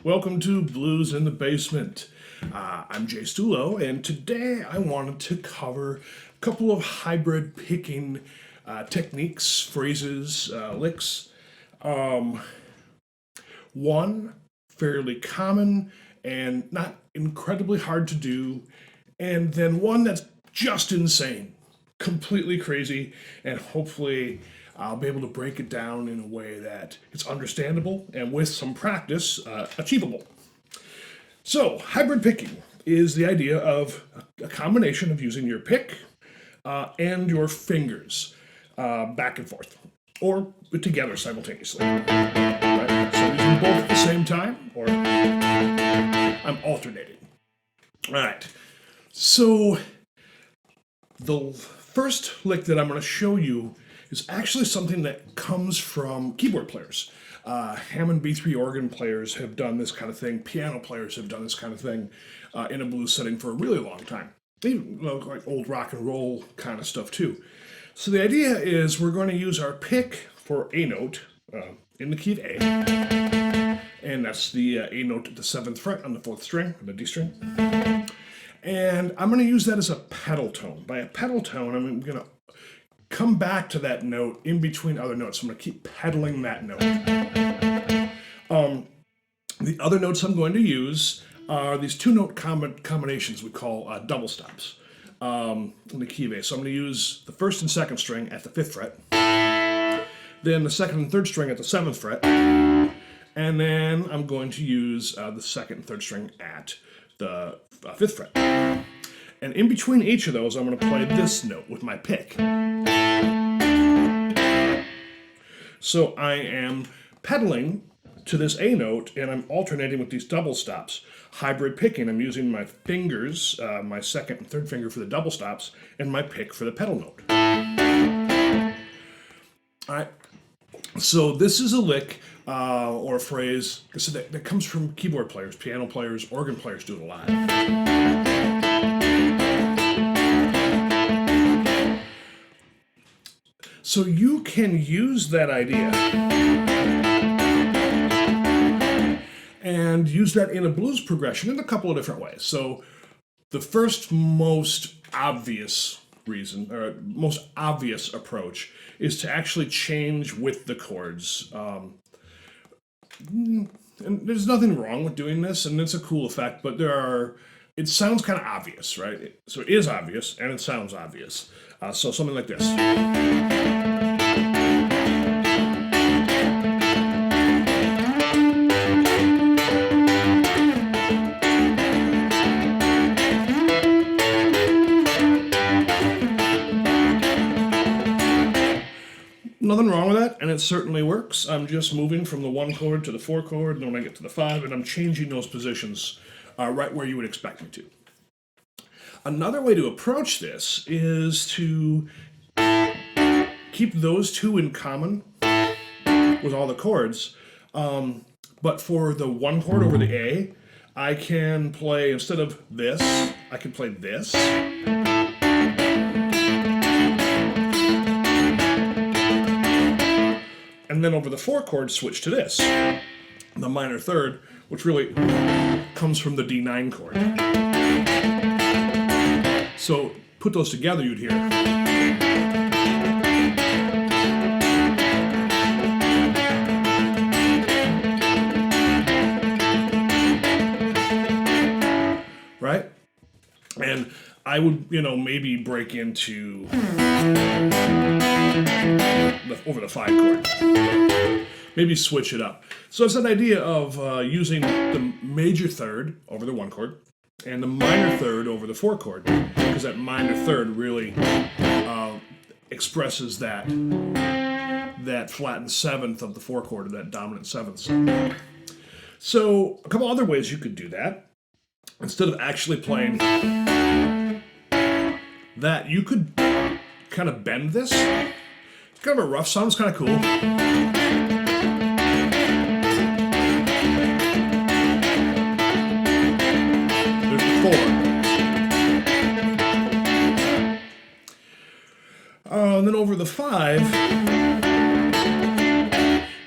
Welcome to Blues in the Basement. I'm Jay Stulo, and today I wanted to cover a couple of hybrid picking techniques, phrases, licks. One fairly common and not incredibly hard to do, and then one that's just insane, completely crazy, and hopefully I'll be able to break it down in a way that it's understandable and with some practice, achievable. So, hybrid picking is the idea of a combination of using your pick and your fingers back and forth, or together simultaneously. Right? So, using both at the same time, or I'm alternating. All right. So, the first lick that I'm going to show you is actually something that comes from keyboard players. Hammond B3 organ players have done this kind of thing. Piano players have done this kind of thing in a blues setting for a really long time. Even like old rock and roll kind of stuff too. So the idea is we're going to use our pick for A note in the key of A. And that's the A note at the 7th fret on the 4th string, the D string. And I'm going to use that as a pedal tone. By a pedal tone, I'm going to come back to that note in between other notes. So I'm going to keep pedaling that note. The other notes I'm going to use are these two-note combinations we call double stops in the key of A. So I'm going to use the 1st and 2nd string at the 5th fret, then the 2nd and 3rd string at the 7th fret, and then I'm going to use the 2nd and 3rd string at the 5th fret. And in between each of those, I'm going to play this note with my pick. So I am pedaling to this A note, and I'm alternating with these double stops. Hybrid picking, I'm using my fingers, my 2nd and 3rd finger for the double stops, and my pick for the pedal note. All right. So this is a lick or a phrase that comes from keyboard players, piano players, organ players do it a lot. So you can use that idea and use that in a blues progression in a couple of different ways. So the first most obvious reason, or most obvious approach, is to actually change with the chords. And there's nothing wrong with doing this, and it's a cool effect, but it sounds kind of obvious, right? So it is obvious, and it sounds obvious. So something like this. Nothing wrong with that, and it certainly works. I'm just moving from the 1 chord to the 4 chord, and then when I get to the 5, and I'm changing those positions right where you would expect me to. Another way to approach this is to keep those two in common with all the chords, but for the 1 chord over the A, I can play, instead of this, I can play this. And then over the 4 chord, switch to this, the minor third, which really comes from the D9 chord. So put those together, you'd hear. Right? And I would, maybe break into over the 5 chord. Maybe switch it up. So it's that idea of using the major third over the 1 chord and the minor third over the 4 chord, because that minor third really expresses that flattened 7th of the 4 chord, or that dominant 7th. So a couple other ways you could do that. Instead of actually playing that, you could kind of bend this. It's kind of a rough sound, it's kind of cool. There's the 4. And then over the 5,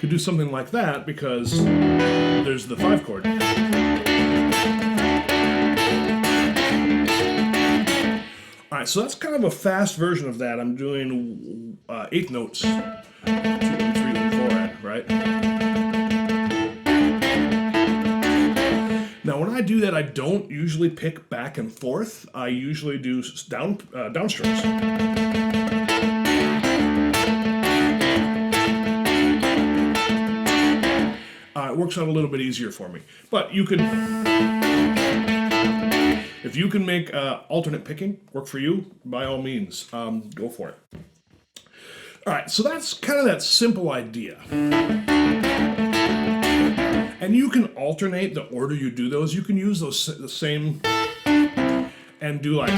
you could do something like that because there's the 5 chord. All right, so that's kind of a fast version of that. I'm doing 8th notes, 2 and 3 and 4 and, right? Now, when I do that, I don't usually pick back and forth. I usually do down strokes. It works out a little bit easier for me. But you could, if you can make alternate picking work for you, by all means, go for it. All right, so that's kind of that simple idea. And you can alternate the order you do those. You can use those the same and do like.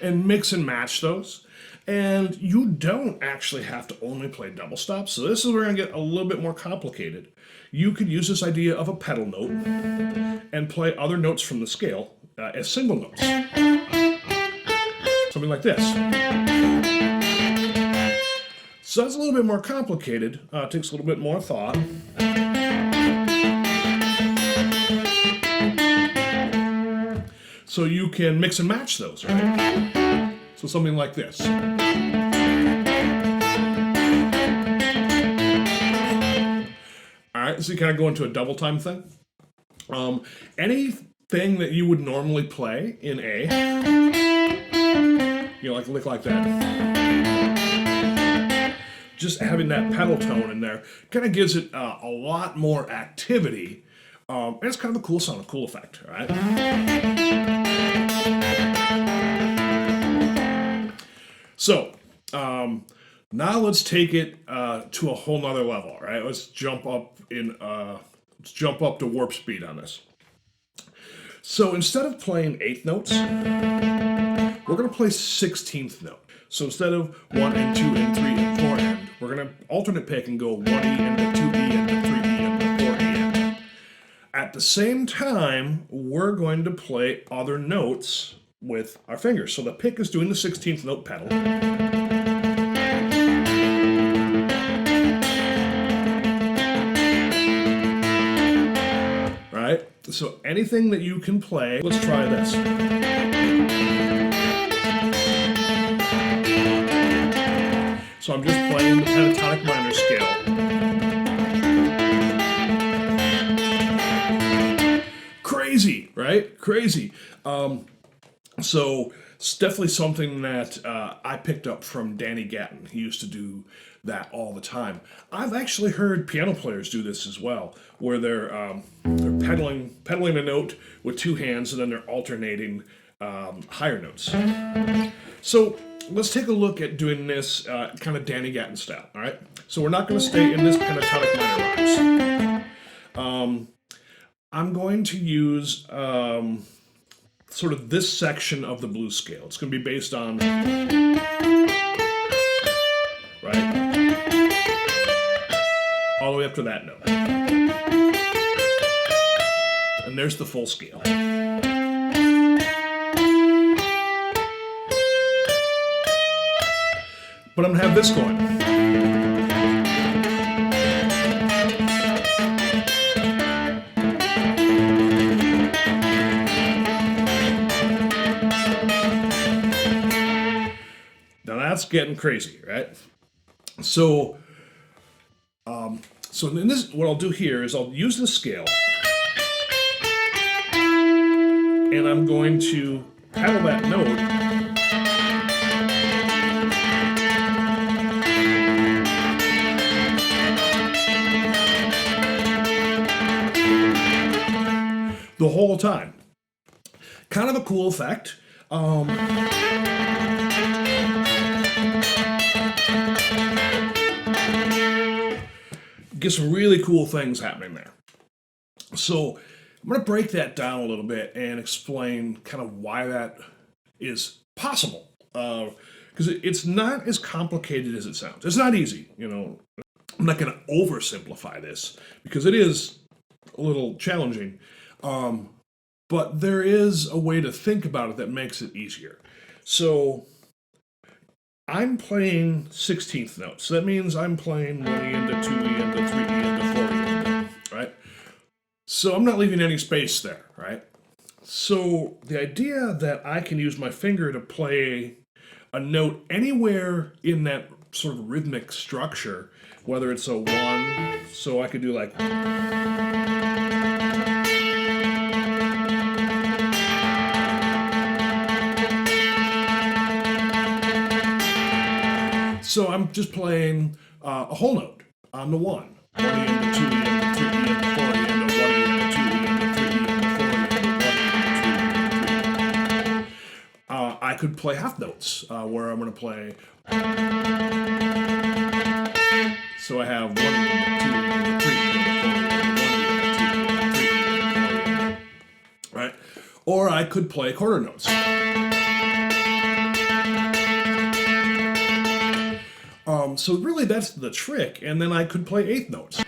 And mix and match those. And you don't actually have to only play double stops. So this is where we're going to get a little bit more complicated. You could use this idea of a pedal note and play other notes from the scale as single notes. Something like this. So that's a little bit more complicated. Takes a little bit more thought. So you can mix and match those, right? So something like this. All right, so you kind of go into a double time thing. Anything that you would normally play in A, you know, like a lick like that. Just having that pedal tone in there kind of gives it a lot more activity. And it's kind of a cool sound, a cool effect, all right? So, now let's take it to a whole nother level, right? Let's jump up to warp speed on this. So instead of playing 8th notes, we're going to play 16th note. So instead of 1 and 2 and 3 and 4 and, we're going to alternate pick and go 1E into 2E into 3E into 4E into. At the same time, we're going to play other notes with our fingers. So the pick is doing the 16th note pedal. Right? So anything that you can play, let's try this. So I'm just playing the pentatonic minor scale. Crazy, right? Crazy. So it's definitely something that I picked up from Danny Gatton. He used to do that all the time. I've actually heard piano players do this as well, where they're pedaling a note with 2 hands and then they're alternating higher notes. So let's take a look at doing this kind of Danny Gatton style. All right. So we're not going to stay in this pentatonic minor rhymes. I'm going to use sort of this section of the blues scale. It's going to be based on, right, all the way up to that note. And there's the full scale. But I'm going to have this going. That's getting crazy, right? So, in this, what I'll do here is I'll use the scale, and I'm going to pedal that note. The whole time. Kind of a cool effect. Get some really cool things happening there. So I'm going to break that down a little bit and explain kind of why that is possible. Because it's not as complicated as it sounds. It's not easy, you know. I'm not going to oversimplify this because it is a little challenging. but there is a way to think about it that makes it easier. So I'm playing 16th notes. So that means I'm playing 1E into 2E into 3E into 4E into, right? So I'm not leaving any space there, right? So the idea that I can use my finger to play a note anywhere in that sort of rhythmic structure, whether it's a 1, so I could do like... So I'm just playing a whole note on the 1. 1E into 2E into 3E into 4E into 1E into 2E into 3E into 4E into 1E into 2E into 3E. I could play half notes where I'm going to play. So I have 1E into 2E into 3E into 4E into 1E into 2E into 3E into 4E into, right? Or I could play quarter notes. So really that's the trick, and then I could play eighth notes.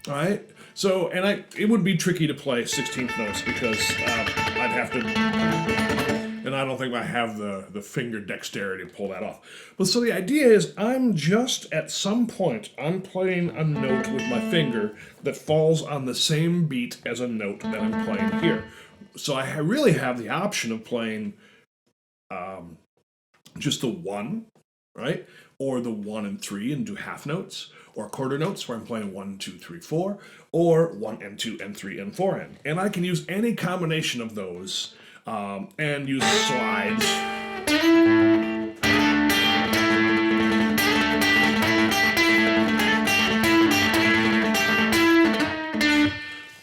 All right, so, and it would be tricky to play 16th notes because I'd have to, and I don't think I have the finger dexterity to pull that off. But so the idea is I'm just, at some point, I'm playing a note with my finger that falls on the same beat as a note that I'm playing here. So I really have the option of playing just the 1, right? Or the 1 and 3 and do half notes, or quarter notes where I'm playing 1, 2, 3, 4, or 1 and 2 and 3 and 4 and. And I can use any combination of those and use slides.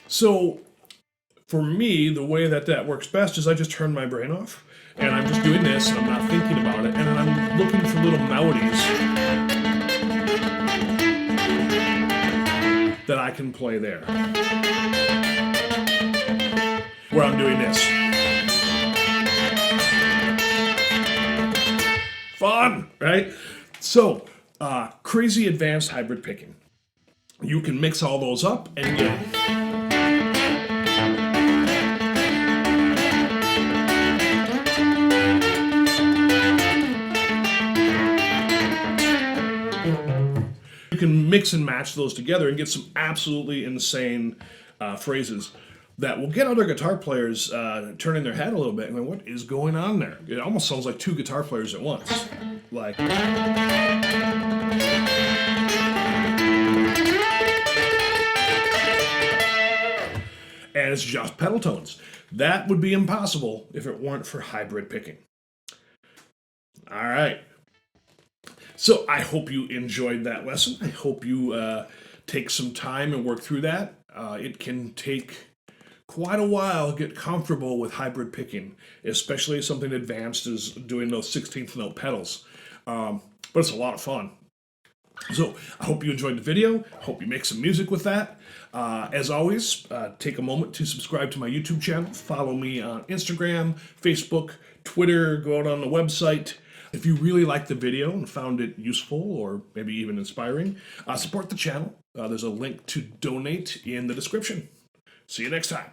So for me, the way that works best is I just turn my brain off. And I'm just doing this, and I'm not thinking about it, and then I'm looking for little melodies that I can play there. Where I'm doing this. Fun, right? So, crazy advanced hybrid picking. You can mix all those up and get... You can mix and match those together and get some absolutely insane phrases that will get other guitar players turning their head a little bit and going, what is going on there? It almost sounds like two guitar players at once. Like... And it's just pedal tones. That would be impossible if it weren't for hybrid picking. All right. So I hope you enjoyed that lesson. I hope you take some time and work through that. It can take quite a while to get comfortable with hybrid picking, especially something advanced as doing those 16th note pedals. But it's a lot of fun. So I hope you enjoyed the video. I hope you make some music with that. As always, take a moment to subscribe to my YouTube channel. Follow me on Instagram, Facebook, Twitter. Go out on the website. If you really liked the video and found it useful or maybe even inspiring, support the channel. There's a link to donate in the description. See you next time.